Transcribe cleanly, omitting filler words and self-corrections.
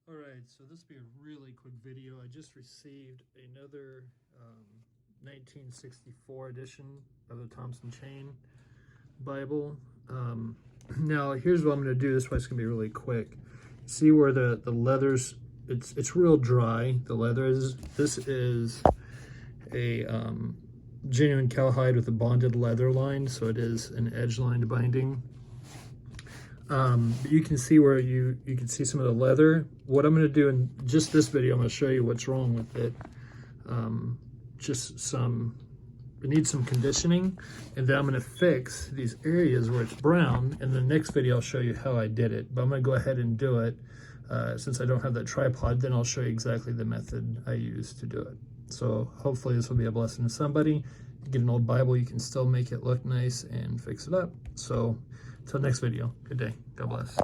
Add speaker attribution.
Speaker 1: All right, so this will be a really quick video. I just received another 1964 edition of the Thompson Chain Bible. Now, here's what I'm going to do. This way it's going to be really quick. See where the leather's, it's real dry, the leather is. This is a genuine cowhide with a bonded leather line, so it is an edge-lined binding. But you can see where you can see some of the leather. What I'm going to do in just this video, I'm going to show you what's wrong with it. It needs some conditioning, and then I'm going to fix these areas where it's brown. In the next video, I'll show you how I did it. But I'm going to go ahead and do it. Since I don't have that tripod, then I'll show you exactly the method I use to do it. So hopefully this will be a blessing to somebody. You get an old Bible, you can still make it look nice and fix it up. So until next video, good day. God bless.